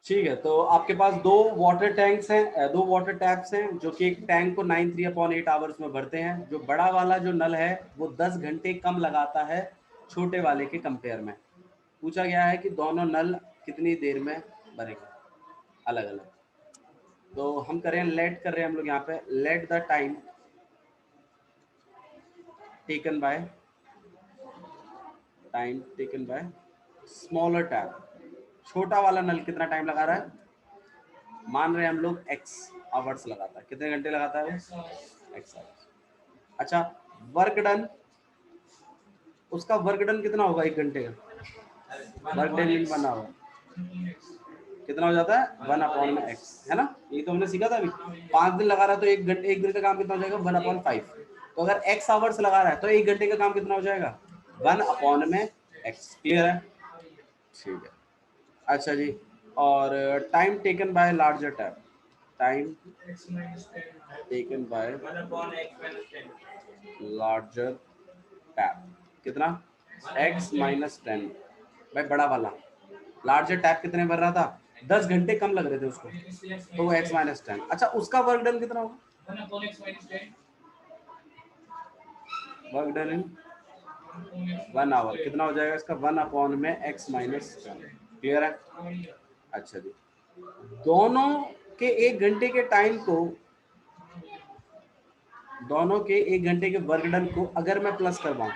ठीक है, तो आपके पास दो वाटर टैंक्स हैं, दो वाटर टैप्स हैं, जो कि एक टैंक को 93/8 आवर्स में भरते हैं। जो बड़ा वाला जो नल है वो 10 घंटे कम लगाता है छोटे वाले के कंपेयर में। पूछा गया है कि दोनों नल कितनी देर में भरेंगे अलग अलग। तो हम करें लेट कर रहे हैं हम लोग यहाँ पे, let the time taken by smaller tap. छोटा वाला नल कितना टाइम लगा रहा है, मान रहे हैं हम लोग x आवर्स लगाता है। कितने घंटे लगाता है वो, x आवर्स। अच्छा, वर्क डन, उसका वर्क डन कितना होगा एक घंटे का, वर्क डन इन बना होगा कितना हो जाता है 1/x, है ना। ये तो हमने सीखा था अभी। 5 दिन लगा रहा है तो एक दिन का काम कितना हो जाएगा 1/5। तो अगर x आवर्स लगा रहा है तो एक घंटे का काम कितना हो जाएगा 1/x। क्लियर है, ठीक है। अच्छा जी, और time taken by larger tap, time taken by larger tap कितना, x-10। भाई बड़ा वाला लार्जर टैप कितने भर रहा था, 10 घंटे कम लग रहे थे उसको, तो वो x-10। अच्छा, उसका वर्क डन कितना होगा, वर्क डन इन 1 आवर कितना हो जाएगा इसका 1/x-10। क्लियर है। अच्छा जी, दोनों के एक घंटे के टाइम को, दोनों के एक घंटे के वर्क डन को अगर मैं प्लस करवाऊं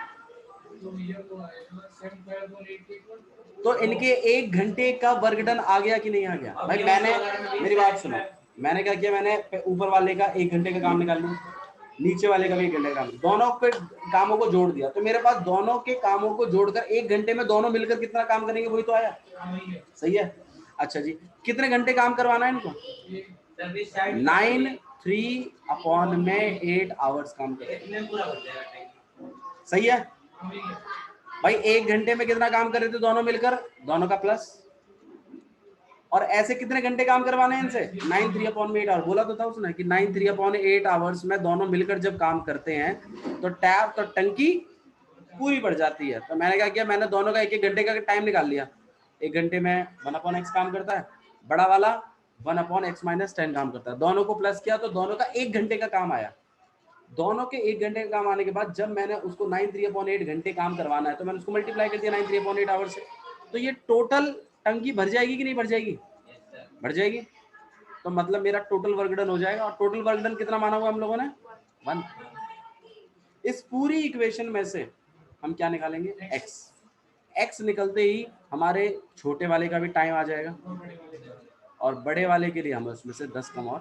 तो इनके एक घंटे का वर्क डन आ गया कि नहीं आ गया। भाई मैंने, मेरी बात सुनो, मैंने क्या किया, मैंने ऊपर वाले का एक घंटे का काम निकाल लिया, नीचे वाले का भी एक घंटे का काम, दोनों के कामों को जोड़ दिया, तो मेरे पास दोनों के कामों को जोड़कर एक घंटे में दोनों मिलकर कितना काम करेंगे वही तो आया। सही है। अच्छा जी, कितने घंटे काम करवाना है इनको, 9/3/8 आवर्स काम करेंगे। सही है भाई, एक घंटे में कितना काम कर रहे थे दोनों मिलकर, दोनों का प्लस। और ऐसे कितने घंटे काम करवाने हैं इनसे, 9/3/8 आवर्स। बोला तो था उसने कि 9/3/8 आवर्स में दोनों मिलकर जब काम करते हैं तो टैप तो टंकी पूरी बढ़ जाती है। तो मैंने क्या किया, मैंने दोनों का एक एक घंटे का टाइम निकाल लिया। एक घंटे में 1/x काम करता है, बड़ा वाला 1/x-10 काम करता है। दोनों को प्लस किया तो दोनों का एक घंटे का काम आया। दोनों के एक घंटे का काम आने के बाद जब मैंने उसको 9/3/8 घंटे काम करवाना है तो मैंने उसको मल्टीप्लाई कर दिया 9/3/8 आवर्स से। तो ये टोटल टंकी भर जाएगी कि नहीं भर जाएगी, भर जाएगी। तो मतलब मेरा टोटल वर्क डन हो जाएगा। और टोटल वर्क डन कितना माना हुआ हम लोगों ने 1। इस पूरी इक्वेशन में से हम क्या निकालेंगे, x निकलते ही हमारे छोटे वाले का भी टाइम आ जाएगा और बड़े वाले के लिए हम उसमें से 10 कम और।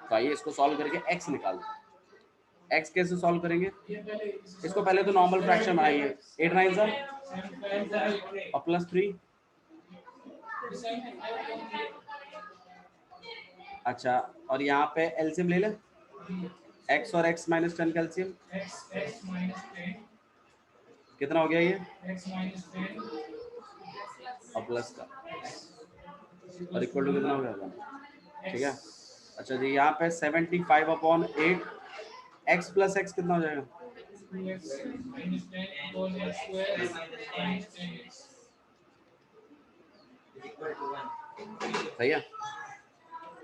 तो आइए इसको सॉल्व करके x निकालते हैं। x कैसे सॉल्व करेंगे, इसको पहले तो नॉर्मल फ्रैक्शन बनाइए, 8 9 और +3। अच्छा, और यहाँ पे एलसीएम ले ले, x और x-10 का एलसीएम कितना हो गया ये, और प्लस का और इक्वल टू कितना हो गया, ठीक है। अच्छा जी, यहाँ पे 75/8 x + x कितना हो जाएगा, सही है।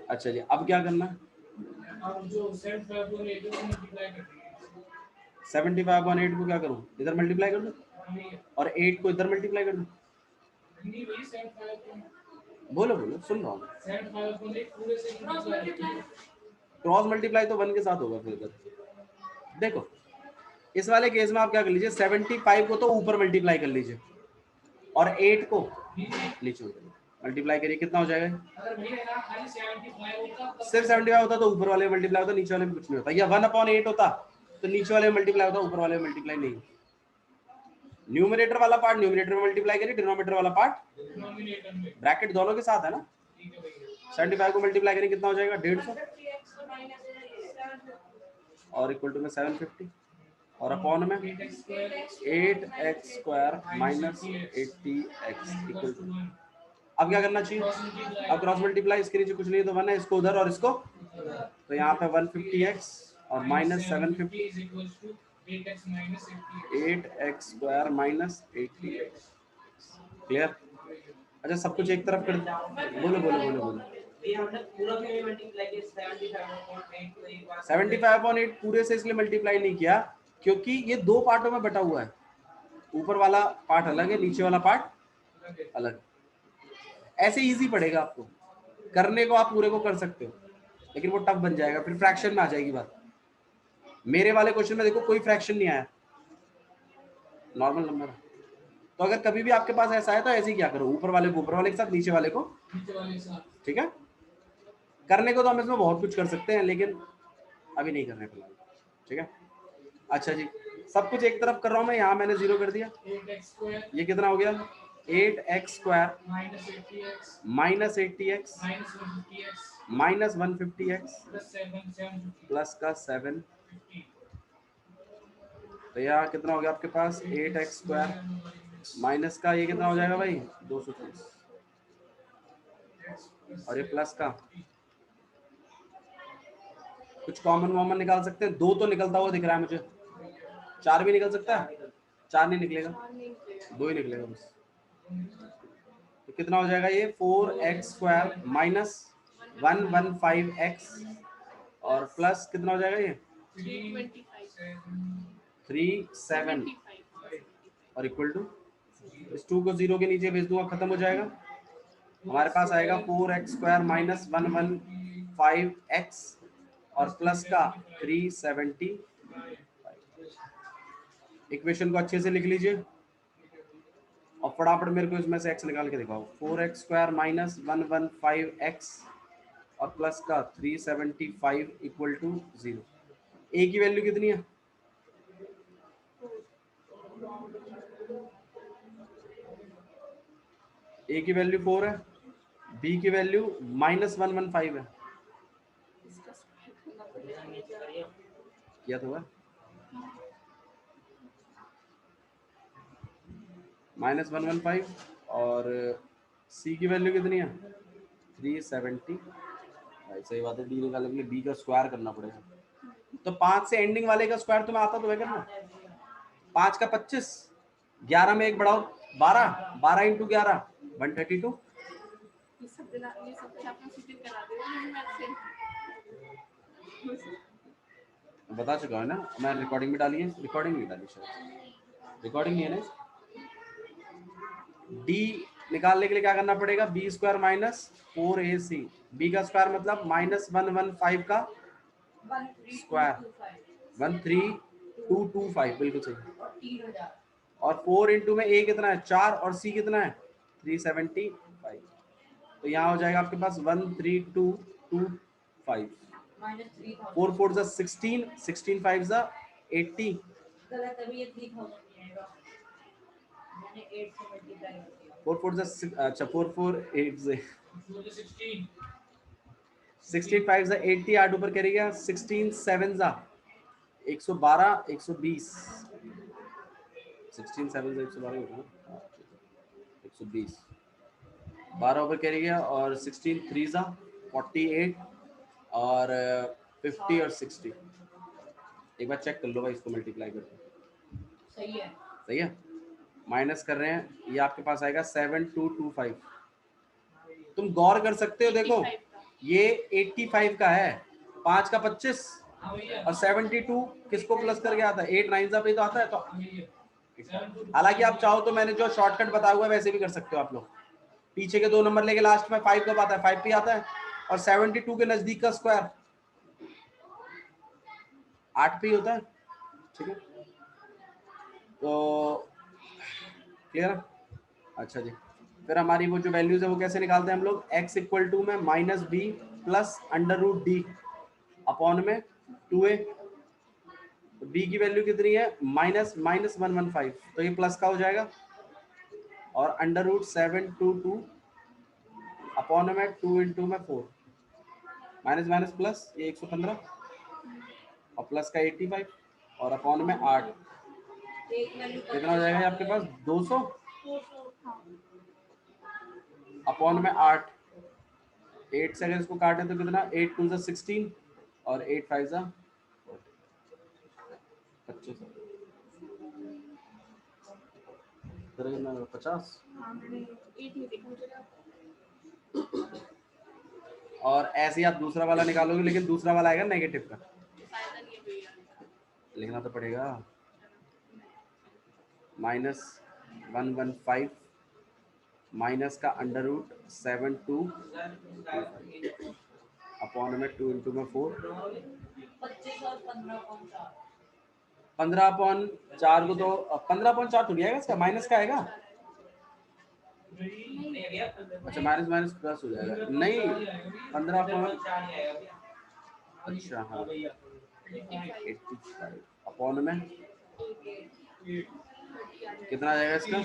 अच्छा जी, अब क्या करना है, 75/8 को क्या करूँ, इधर मल्टीप्लाई कर दूँ और 8 को इधर मल्टीप्लाई कर दूँ। बोलो बोलो, सुन रहा हूँ। क्रॉस मल्टीप्लाई तो 1 के साथ होगा फिर इधर। देखो इस वाले केस में आप क्या कर लीजिए, 75 को तो ऊपर मल्टीप्लाई कर लीजिए और 8 को नीचे मल्टीप्लाई करिए, कितना हो जाएगा। सिर्फ 75 होता तो ऊपर वाले मल्टीप्लाई होता, नीचे वाले में कुछ नहीं होता। या 1/8 होता तो नीचे वाले में मल्टीप्लाई होता, ऊपर वाले में मल्टीप्लाई नहीं। न्यूमरेटर वाला पार्ट न्यूमरेटर में मल्टीप्लाई करिए, डिनोमिनेटर वाला पार्ट ब्रैकेट दोनों के साथ है ना। 75 को मल्टीप्लाई करें कितना हो जाएगा 150 और इक्वल टू में 750 और अपॉन में 8x² - 80x इक्वल टू। अब क्या करना चाहिए, अब क्रॉस मल्टीप्लाई, इसके नीचे कुछ नहीं तो 1 है, इसको उधर और इसको, तो यहाँ पे 150x और -750 8x² - 80x। क्लियर। अच्छा सब कुछ एक तरफ कर, बोलो बोलो बोलो बोलो। 75/8 पूरे से इसलिए मल्टीप्लाई नहीं किया क्योंकि ये दो पार्टों में बटा हुआ है, ऊपर वाला पार्ट अलग है, नीचे वाला पार्ट अलग। ऐसे इजी पड़ेगा आपको करने को, आप पूरे को कर सकते हो, लेकिन वो टफ बन जाएगा, फिर फ्रैक्शन में आ जाएगी बात। मेरे वाले क्वेश्चन में देखो कोई फ्रैक्शन नहीं आया, नॉर्मल नंबर। तो अगर कभी भी आपके पास ऐसा है तो ऐसे ही क्या करो, ऊपर वाले को ऊपर वाले के साथ, नीचे वाले को ठीक है। करने को तो हम इसमें बहुत कुछ कर सकते हैं, लेकिन अभी नहीं करने फिलहाल, ठीक है। अच्छा जी, सब कुछ एक तरफ कर रहा हूं मैं, यहाँ मैंने 0 कर दिया। ये कितना हो गया, 8x² minus 80x minus 150x plus का 7। तो यहाँ कितना हो गया आपके पास, 8x² माइनस का ये कितना हो जाएगा भाई, 230, और ये प्लस का कुछ कॉमन निकाल सकते हैं, 2 तो निकलता हुआ दिख रहा है मुझे, 4 भी निकल सकता है, 4 नहीं निकलेगा, 2 ही निकलेगा बस। तो कितना हो जाएगा ये, 4x² माइनस 115x और प्लस कितना हो जाएगा ये 37 और इक्वल टू, इस 2 को 0 के नीचे भेज दूंगा, खत्म हो जाएगा। हमारे पास आएगा 4x² माइनस 115x और प्लस का 370। इक्वेशन को अच्छे से लिख लीजिए और फटाफट मेरे को इसमें से x निकाल के दिखाओ। 4x² माइनस 115x और प्लस का 375 इक्वल टू 0। a की वैल्यू कितनी है, a की वैल्यू 4 है, b की वैल्यू माइनस 115 है, किया तो है माइनस 115 और c की वैल्यू कितनी है 370। सही बात है, डी निकालने के लिए b का स्क्वायर करना पड़ेगा। तो 5 से एंडिंग वाले का स्क्वायर तुम्हें आता तो है करना, 5 का 25, 11 में एक बढ़ाओ 12, 12 इंटू 11 132। बता चुका है ना मैं, रिकॉर्डिंग भी डाली है, रिकॉर्डिंग नहीं डाली शायद, रिकॉर्डिंग नहीं है ना। डी निकालने के लिए क्या करना पड़ेगा, b² माइनस 4ac, b का स्क्वायर मतलब माइनस 115 का स्क्वायर 13225, बिल्कुल सही। और 4 इंटू में a कितना है 4 और c कितना है 375, तो यहाँ हो जाएगा आपके पास 13225। 4 4 जा 16, 16 5 जा 80। फोर फोर अच्छा 4 4 8 से 16 5 जा 80, 8 ऊपर करेगा 16 7 जा 112 120, 16 7 से 112 होगा 120, 12 ऊपर करेगा और 16 3 जा 48 और 50 और 60। एक बार चेक कर लो भाई इसको मल्टीप्लाई करके, सही है, सही है। माइनस कर रहे हैं, ये आपके पास आएगा 7225। तुम गौर कर सकते हो, देखो ये 85 का है, 5 का 25 और 72 किसको प्लस करके आता है 8 9 पे तो आता है। तो हालांकि आप चाहो तो मैंने जो शॉर्टकट बताया हुआ है वैसे भी कर सकते हो आप लोग, पीछे के 2 नंबर लेके लास्ट में 5 कब आता है 5 पे आता है, और 72 के नजदीक का स्क्वायर 8 पे ही होता है, ठीक है। तो क्लियर है, अच्छा जी। फिर हमारी वो जो वैल्यूज है वो कैसे निकालते हैं हम लोग, x इक्वल टू में minus B plus under root D upon में 2a। तो b की वैल्यू कितनी है माइनस 115, तो ये प्लस का हो जाएगा, और अंडर रूट 722 अपॉन में 2 इंटू में 4, माइनस माइनस प्लस ये 115 और प्लस का 85 और अपॉन में 8, कितना हो जाएगा आपके पास 200 अपॉन में 8। 8 से अगर इसको काटे तो कितना 8 2 जा 16 और 8 5 जा 25। 50। और ऐसे ही आप दूसरा वाला निकालोगे, लेकिन दूसरा वाला आएगा नेगेटिव का, लिखना तो पड़ेगा -115 माइनस का √7 अपॉन में 2 इंटू में 4 15/4 को तो 15/4 थोड़ी आएगा, इसका माइनस का आएगा। अच्छा माइनस माइनस प्लस हो जाएगा, नहीं 15 अच्छा हाँ 85 अपॉन में कितना आ जाएगा इसका,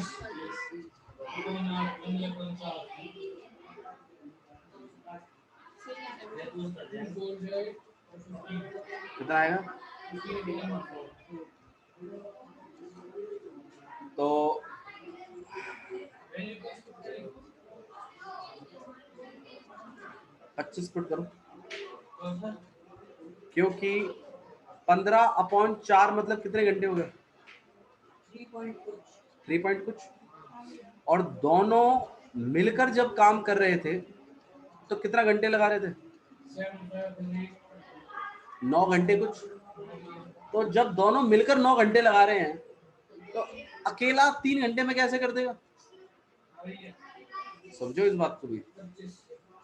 कितना आएगा, तो 25 पुट करो, क्योंकि 15/4 मतलब कितने घंटे हो गए, 3 पॉइंट कुछ, और दोनों मिलकर जब काम कर रहे थे तो कितना घंटे लगा रहे थे, 9 घंटे कुछ। तो जब दोनों मिलकर 9 घंटे लगा रहे हैं तो अकेला 3 घंटे में कैसे कर देगा, समझो इस बात को भी।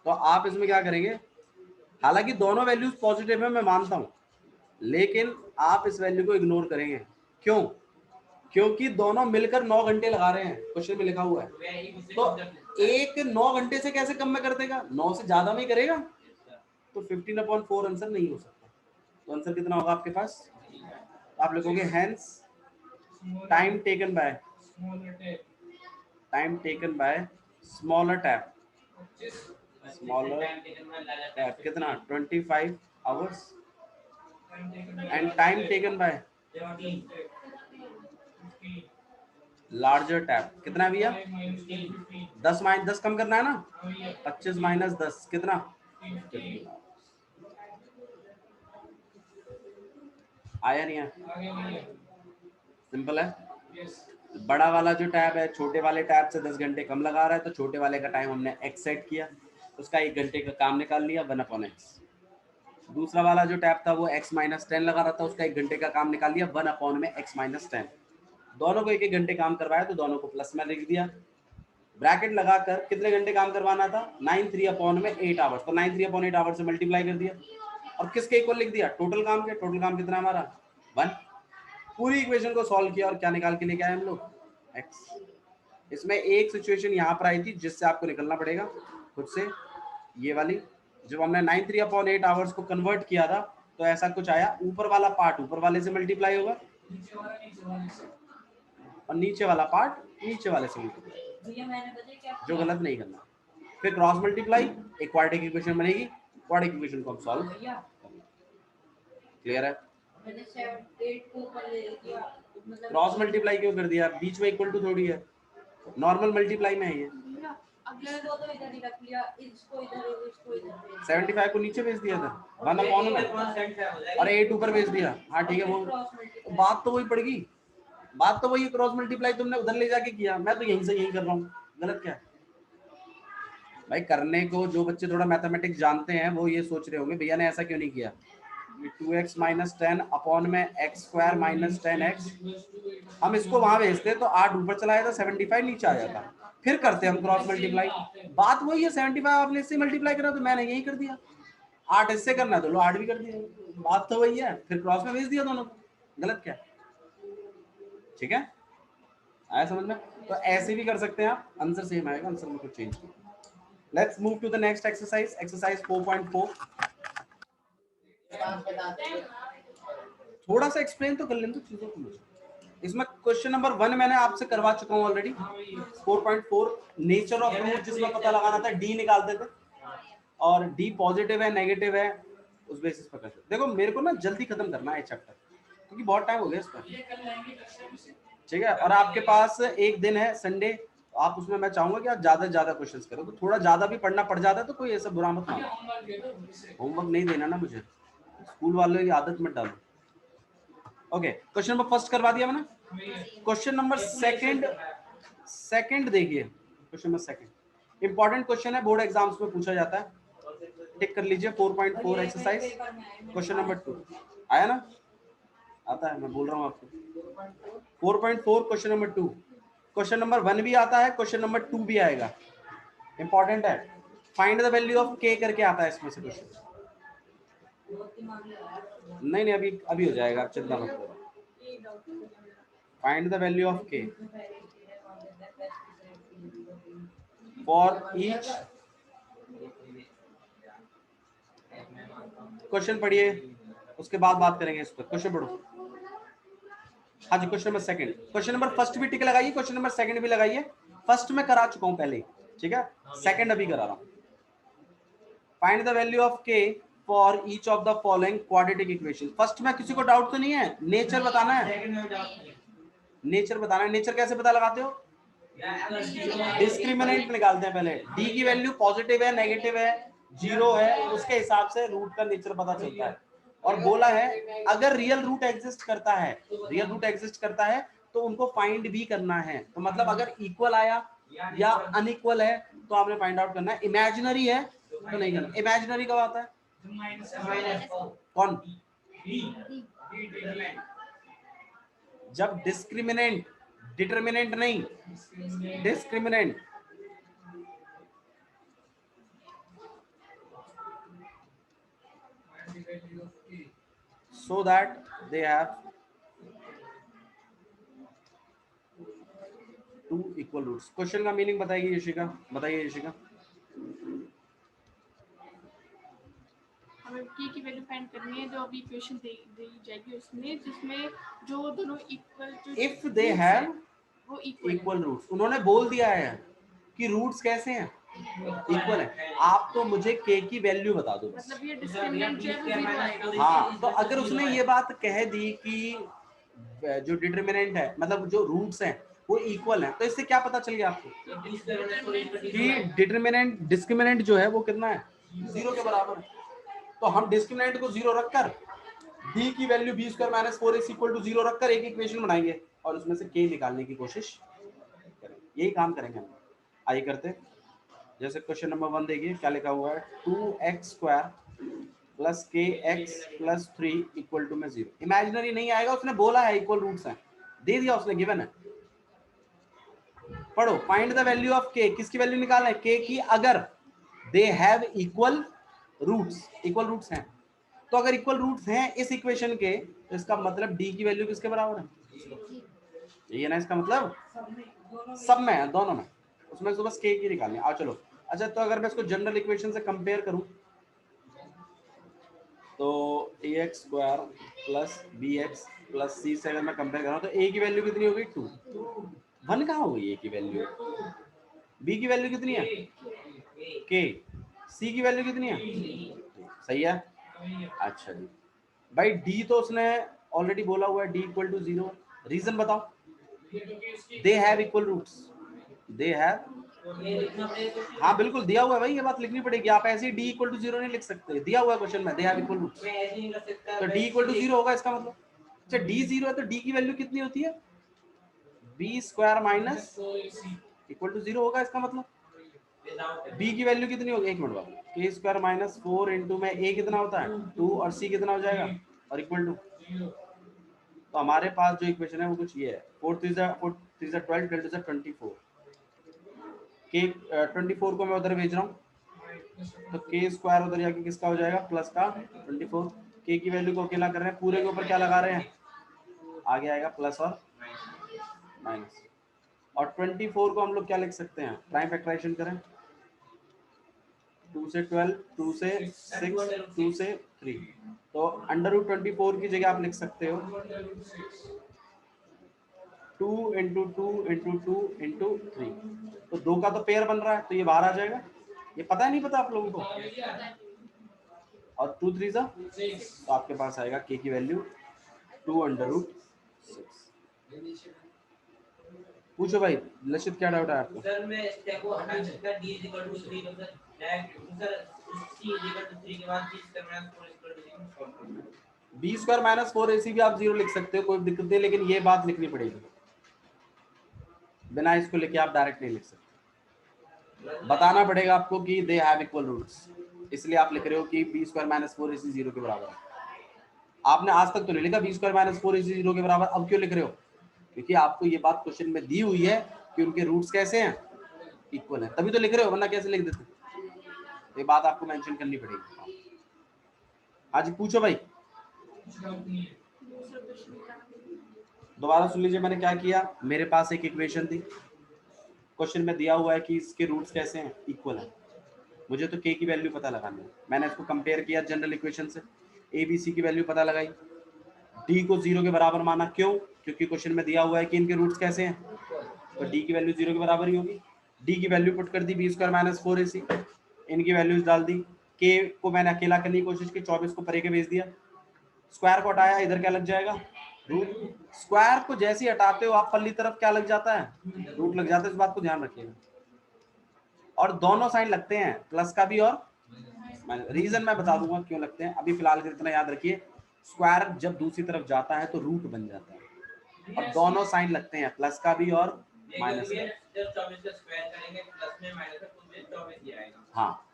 तो आप इसमें क्या करेंगे, हालांकि दोनों वैल्यूज पॉजिटिव है मैं मानता हूं, लेकिन आप इस वैल्यू को इग्नोर करेंगे, क्यों, क्योंकि दोनों मिलकर 9 घंटे लगा रहे हैं, क्वेश्चन में लिखा हुआ है। तो एक 9 घंटे से कैसे कम में कर देगा, 9 से ज्यादा में करेगा, तो 15/4 आंसर नहीं हो सकता। तो आंसर कितना होगा आपके पास, आप लिखोगे hence time taken by smaller tap, कितना 25 hours, and time taken by larger tap कितना भैया, 10 कम करना है ना, 25 - 10 कितना, आया नहीं आया, सिंपल है। बड़ा वाला जो टैब है छोटे वाले टैब से 10 घंटे कम लगा रहा है, तो छोटे वाले का टाइम हमने x सेट किया, उसका 1 घंटे का काम निकाल लिया 1/x। दूसरा वाला जो टैब था वो x - 10 लगा रहा था, उसका 1 घंटे का काम निकाल लिया 1/x - 10। दोनों को 1-1 घंटे काम करवाया तो दोनों को प्लस में लिख दिया, ब्रैकेट लगाकर कितने घंटे काम करवाना था, 9/3/8 आवर्स, तो 9/3/8 आवर्स से मल्टीप्लाई कर दिया, और किसके इक्वल लिख दिया, टोटल काम के, टोटल काम कितना हमारा 1। पूरी इक्वेशन को सॉल्व किया और क्या निकाल के लेके आए हम लोग, x। इसमें एक सिचुएशन यहाँ पर आई थी जिससे आपको निकलना पड़ेगा खुद से, ये वाली, जब हमने 9/3/8 आवर्स को कन्वर्ट किया था तो ऐसा कुछ आया, ऊपर वाला पार्ट ऊपर वाले से मल्टीप्लाई होगा और नीचे वाला पार्ट नीचे वाले से मल्टीप्लाई, जो गलत नहीं करना। फिर क्रॉस मल्टीप्लाई, एक क्वाड्रेटिक इक्वेशन बनेगी, क्वाड्रेटिक इक्वेशन को हम सॉल्व, क्लियर है। क्रॉस मल्टीप्लाई क्यों कर दिया, बीच में इक्वल टू थोड़ी है, नॉर्मल मल्टीप्लाई में है ये, 75 को नीचे भेज दिया था 1/, और 8 ऊपर भेज दिया, हाँ ठीक है, वो बात तो वही पड़ेगी, बात तो वही, क्रॉस मल्टीप्लाई तुमने उधर ले जाके किया, मैं तो यहीं से यहीं कर रहा हूँ, गलत क्या है भाई। करने को जो बच्चे थोड़ा मैथमेटिक्स जानते हैं वो ये सोच रहे होंगे भैया ने ऐसा क्यों नहीं किया, 2x - 10 अपॉन में x² - 10x, हम इसको वहां भेजते तो 8 ऊपर चला जाता, 75 नीचे आ जाता, फिर करते हम क्रॉस मल्टीप्लाई, बात वही है, 75 आपने इससे मल्टीप्लाई करा तो मैंने यही कर दिया, 8 इससे करना तो लो 8 भी कर दिया, बात तो वही है, फिर क्रॉस में भेज दिया दोनों, गलत क्या, ठीक है, आया समझ में। तो ऐसे भी कर सकते हैं आप, आंसर सेम आएगा, आंसर में कुछ चेंज नहीं। Let's move to the next exercise, exercise 4.4। थोड़ा सा एक्सप्लेन तो कर लें तो चीजों को मुझे, इसमें क्वेश्चन नंबर 1 मैंने आपसे करवा चुका हूं ऑलरेडी, 4.4 नेचर ऑफ रूट, जिसमें पता लगाना था डी निकालते थे, और डी पॉजिटिव है नेगेटिव है उस बेसिस पर करते। देखो मेरे को ना जल्दी खत्म करना है चैप्टर, क्योंकि बहुत टाइम हो गया इस पर, ठीक है, और आपके पास एक दिन है संडे, आप उसमें मैं चाहूंगा कि आप ज्यादा से ज्यादा क्वेश्चंस करो, तो थोड़ा ज्यादा भी पढ़ना पड़ जाता है तो कोई ऐसा बुरा मत मानो, होमवर्क नहीं देना ना मुझे, स्कूल वालों की आदत मत डालो। ओके, क्वेश्चन नंबर फर्स्ट करवा दिया मैंने, क्वेश्चन नंबर सेकंड देखिए, question number second important question है, बोर्ड एग्जाम्स में पूछा जाता है, टिक कर लीजिए। 4.4 एक्सरसाइज क्वेश्चन नंबर 2 आया ना, आता है, मैं बोल रहा हूँ आपको। 4.4 क्वेश्चन नंबर 2, क्वेश्चन नंबर 1 भी आता है, क्वेश्चन नंबर 2 भी आएगा, इंपॉर्टेंट है। फाइंड द वैल्यू ऑफ के करके आता है इसमें से क्वेश्चन। नहीं अभी अभी हो जाएगा, आप चिंता मत करो। फाइंड द वैल्यू ऑफ के फॉर ईच, क्वेश्चन पढ़िए उसके बाद बात करेंगे इस पर। क्वेश्चन पढ़ो। हाँ जी, question number second, question number first भी टिक लगाइए, क्वेश्चन नंबर सेकंड भी लगाइए। फर्स्ट में करा चुका हूं पहले, ठीक है, सेकंड अभी करा रहा हूं। फाइंड द वैल्यू ऑफ के for each of the following quadratic equation. First में किसी को डाउट तो नहीं है? नेचर बताना है, नेचर बताना है। नेचर कैसे पता लगाते हो? डिस्क्रिमिनेंट निकालते हैं पहले, डी की वैल्यू पॉजिटिव है, नेगेटिव है, जीरो है, उसके हिसाब से रूट का नेचर पता चलता है। और बोला है अगर रियल रूट एग्जिस्ट करता है, रियल रूट एग्जिस्ट करता है तो उनको फाइंड भी करना है। तो मतलब अगर इक्वल आया या अनइक्वल है तो आपने फाइंड आउट करना है। इमेजिनरी है तो नहीं करना। इमेजिनरी कब आता है? कौन? जब डिस्क्रिमिनेंट, डिटरमिनेंट नहीं, discriminant. so that they have two equal roots। Question का मीनिंग बताइए यशिका, बताइए यशिका। हमें k की वैल्यू फाइंड करनी है जो अभी इक्वेशन दी जाएगी उसमें, जिसमें जो दोनों इक्वल, जो इफ दे हैव वो इक्वल रूट्स। उन्होंने बोल दिया है कि रूट्स कैसे हैं, इक्वल है। आप तो मुझे k की वैल्यू बता दो, मतलब ये डिस्क्रिमिनेंट जो है वो जीरो आएगा। हाँ, तो अगर उसने ये बात कह दी कि जो डिटरमिनेंट है, मतलब जो रूट्स हैं वो इक्वल है, तो इससे क्या पता चल गया आपको कि डिटरमिनेंट, डिस्क्रिमिनेंट जो है वो कितना है? जीरो के बराबर है। तो हम डिस्क्रिमिनेंट को जीरो रखकर d की value b square minus 4ac equal to zero रखकर एक इक्वेशन बनाएंगे और उसमें से k निकालने की कोशिश करेंगे। यही काम करेंगे हम। आइए करते हैं। जैसे क्वेश्चन नंबर 1 देखिए क्या लिखा हुआ है, 2x स्क्वायर प्लस के एक्स प्लस 3 इक्वल टू में 0। इमेजिनरी नहीं आएगा, उसने बोला है इक्वल रूट्स हैं, दे दिया उसने, गिवन है। पढ़ो, फाइंड द वैल्यू ऑफ के, किसकी वैल्यू निकालना है? के की, अगर they have equal roots, equal roots हैं। तो अगर इक्वल रूट्स हैं इस इक्वेशन के, तो इसका मतलब डी की वैल्यू किसके बराबर है? यही है ना इसका मतलब, सब में है, दोनों में, उसमें तो बस के की निकालनी। आओ चलो। अच्छा, तो अगर मैं इसको जनरल इक्वेशन से कंपेयर करूं तो ax square plus bx plus c से अगर मैं कंपेयर कर रहा हूं तो a की वैल्यू कितनी हो गई? 2। 1 कहाँ हो गई a की वैल्यू? b की वैल्यू कितनी है? k। c की वैल्यू कितनी है? सही है। अच्छा जी भाई, d तो उसने ऑलरेडी बोला हुआ है, d इक्वल टू 0। रीजन बताओ। They have equal roots, they have, हाँ बिल्कुल दिया हुआ है भाई, ये बात लिखनी पड़ेगी। आप ऐसे ही d इक्वल टू 0 नहीं लिख सकते, दिया हुआ है क्वेश्चन में, दे हैव इक्वल रूट्स, तो d इक्वल टू 0 होगा इसका मतलब। अच्छा, d 0 है तो d की वैल्यू कितनी होती है? b square minus equal to 0 होगा इसका मतलब। b की वैल्यू कितनी होगी? एक मिनट बाद, k स्क्वायर माइनस 4 इंटू में a कितना होता है? 2 और c कितना हो जाएगा? और इक्वल टू, तो हमारे पास जो इक्वेशन है वो कुछ ये है, 4 3 12 12 24 के 24 को मैं उधर भेज रहा हूँ तो के स्क्वायर उधर जाके किसका हो जाएगा? प्लस का 24। के की वैल्यू को अकेला कर रहे हैं, पूरे के ऊपर क्या लगा रहे हैं? आगे आएगा प्लस और माइनस। और 24 को हम लोग क्या लिख सकते हैं? प्राइम फैक्टराइजेशन करें, 2 से 12, 2 से 6, 2 से 3, तो अंडर रूट 24 की जगह आप लिख सकते हो 2 इंटू 2 इंटू 2 इंटू 3। तो 2 का तो पेयर बन रहा है, तो ये बाहर आ जाएगा। ये पता है नहीं पता आप लोगों को? और 2 3 तो आपके पास आएगा के की वैल्यू 2 अंडर रूट 6। पूछो भाई, लक्षित क्या डाउट है आपको? सर मैं स्टेप को हटा सकता d इक्वल टू 3 मतलब सर c इक्वल टू 3 के बाद b square minus 4 equal to b square minus 4ac भी आप 0 लिख सकते हो, कोई दिक्कत नहीं, लेकिन ये बात लिखनी पड़ेगी। बिना इसको लेके आप डायरेक्ट नहीं लिख सकते, बताना पड़ेगा आपको कि दे हैव इक्वल रूट्स, इसलिए आप लिख रहे हो कि बी स्क्वायर माइनस 4ac 0 के बराबर है। आपने आज तक तो नहीं लिखा बी स्क्वायर माइनस 4ac 0 के बराबर, अब क्यों लिख रहे हो? क्योंकि आपको ये बात क्वेश्चन में दी हुई है कि उनके रूट्स कैसे हैं, इक्वल है, तभी तो लिख रहे हो, वरना कैसे लिख देते? ये बात आपको मेंशन करनी पड़ेगी। हाँ जी पूछो भाई। दूसरा क्वेश्चन क्या है? दोबारा सुन लीजिए मैंने क्या किया। मेरे पास एक इक्वेशन थी, क्वेश्चन में दिया हुआ है कि इसके रूट्स कैसे हैं, इक्वल है, मुझे तो k की वैल्यू पता लगानी है। मैंने इसको कंपेयर किया जनरल इक्वेशन से, a b c की वैल्यू पता लगाई, d को 0 के बराबर माना, क्यों? क्योंकि क्वेश्चन में दिया हुआ है कि इनके रूट्स कैसे हैं, तो d की वैल्यू 0 के बराबर ही होगी। d की वैल्यू पुट कर दी बी स्क्वायर माइनस 4ac, इनकी वैल्यूज डाल दी, k को मैंने अकेला करने की कोशिश की, 24 को परे के भेज दिया, स्क्वायर को हटाया, इधर क्या लग जाएगा, रूट। स्क्वायर को जैसे ही हटाते हो आप पल्ली तरफ क्या लग जाता है, रूट लग जाता है, इस बात को ध्यान रखिएगा। और दोनों साइन लगते हैं, प्लस का भी और रीजन मैं बता दूंगा क्यों लगते हैं, अभी फिलहाल के इतना याद रखिए, स्क्वायर जब दूसरी तरफ जाता है तो रूट बन जाता है, और दोनों साइन लगते हैं, प्लस का भी और माइनस का। जब 24 का स्क्वायर करेंगे प्लस में माइनस में कुछ में 24 ही आएगा। हाँ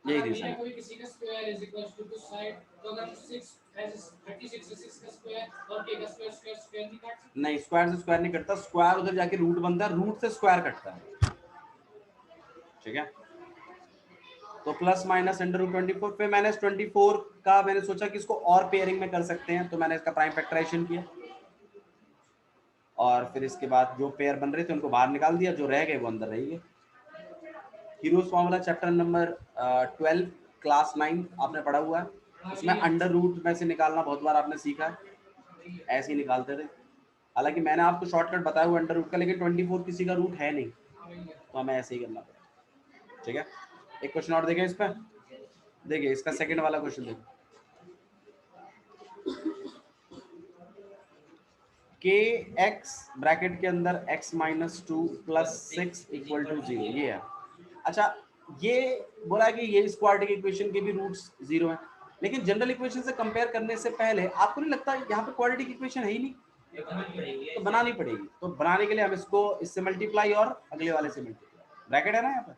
यही रीजन है। कभी किसी का square is equals to side, तो अगर 6 एज 36 से 6 का स्क्वायर और k का स्क्वायर स्क्वायर नहीं काट सकते? नहीं, स्क्वायर से स्क्वायर नहीं कटता, स्क्वायर उधर जाके रूट बनता है, रूट से स्क्वायर कटता है, ठीक है। तो प्लस माइनस अंडर रूट 24, फिर मैंने 24 का मैंने सोचा कि इसको और पेयरिंग में कर सकते हैं, तो मैंने इसका प्राइम फैक्टराइजेशन किया, और फिर इसके बाद जो पेयर बन रहे थे उनको बाहर निकाल दिया, जो रह गए वो अंदर रहेंगे। Heroes formula chapter number 12 class 9 आपने पढ़ा हुआ है, उसमें अंडर रूट में से निकालना बहुत बार आपने सीखा है, ऐसे ही निकालते थे। हालांकि मैंने आपको शॉर्टकट बताया हुआ अंडर रूट का, लेकिन 24 किसी का रूट है नहीं, तो हमें ऐसे ही करना पड़ेगा, ठीक है। एक क्वेश्चन और देखें इस पर, देखिए इसका सेकंड वाला क्वेश्चन देखिए, के एक्स ब्रैकेट के अंदर x minus 2 plus 6 equal to 0, ये है। अच्छा ये बोला है कि ये इस क्वाड्रेटिक इक्वेशन के भी रूट्स 0 हैं, लेकिन जनरल इक्वेशन से कंपेयर करने से पहले आपको नहीं लगता यहाँ पे क्वाड्रेटिक इक्वेशन है ही नहीं, तो बनानी पड़ेगी। तो बनाने के लिए हम इसको इससे मल्टीप्लाई और अगले वाले से मल्टीप्लाई, ब्रैकेट है ना यहाँ पे,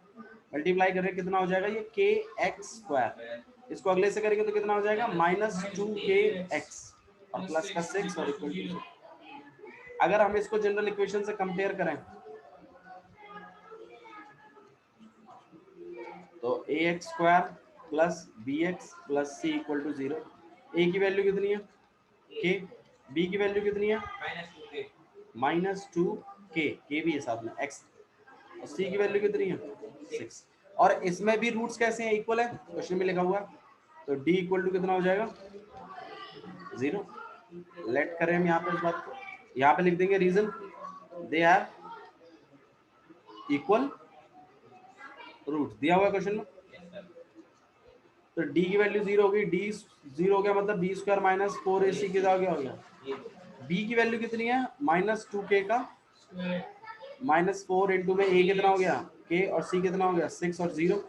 मल्टीप्लाई करेंगे कितना हो जाएगा, ये के एक्स स्क्वायर, इसको अगले से करेंगे तो कितना हो जाएगा, माइनस 2k x और प्लस का 6 और इक्वल टू। अगर हम इसको जनरल इक्वेशन से कंपेयर करें तो a x square plus b x plus c equal to 0, a की वैल्यू कितनी है के, बी की वैल्यू कितनी है माइनस 2k, के भी है साथ में x, और सी की वैल्यू कितनी है 6, और इसमें भी रूट्स कैसे हैं, इक्वल है, क्वेश्चन में लिखा हुआ है, तो d इक्वल टू कितना हो जाएगा 0। लेट करें हम यहाँ पे इस बात को, यहाँ पे लिख देंगे reason, they have equal roots, दिया हुआ क्वेश्चन में, तो d की वैल्यू 0 हो गई, d 0 हो गया मतलब b स्क्वायर माइनस 4ac के हो गया, b की वैल्यू कितनी है माइनस 2k का माइनस 4 इंटू में a कितना हो गया k, और c कितना हो गया 6 और 0,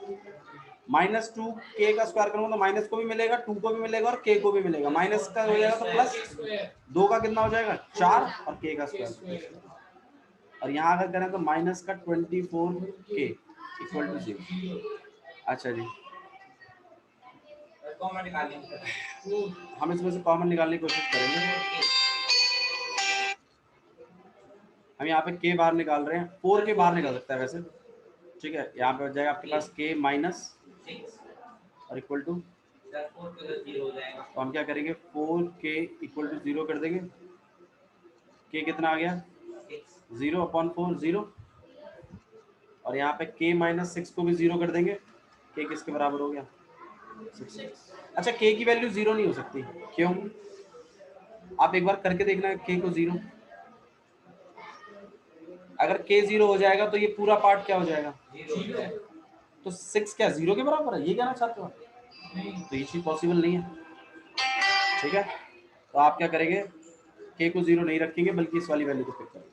माइनस 2k का स्क्वायर करूंगा तो माइनस को भी मिलेगा, 2 को भी मिलेगा और k को भी मिलेगा, माइनस का हो जाएगा तो प्लस 2 का कितना हो जाएगा 4 और k का स्क्वायर, और यहाँ अगर करें तो माइनस का 24k इक्वल टू 0। अच्छा जी, कॉमन निकालेंगे, हम इसमें से कॉमन निकालने की कोशिश करेंगे। हम यहाँ पे k बाहर निकाल रहे हैं, 4 के बाहर निकाल सकता है वैसे, ठीक है। यहाँ पे हो जाएगा आपके पास k माइनस 6 और इक्वल टू, तो हम क्या करेंगे 4k इक्वल टू 0 कर देंगे, k कितना आ गया 0 अपॉन 4 0, और यहाँ पे k माइनस 6 को भी 0 कर देंगे, k किसके बराबर हो गया 6। अच्छा k की वैल्यू 0 नहीं हो सकती, क्यों, आप एक बार करके देखना k को 0, अगर k 0 हो जाएगा तो ये पूरा पार्ट क्या हो जाएगा, तो 6 क्या 0 के बराबर है, ये कहना चाहते हो, तो ये चीज पॉसिबल नहीं है, ठीक है। तो आप क्या करेंगे, k को 0 नहीं रखेंगे बल्कि इस वाली वैल्यू को पिक करेंगे,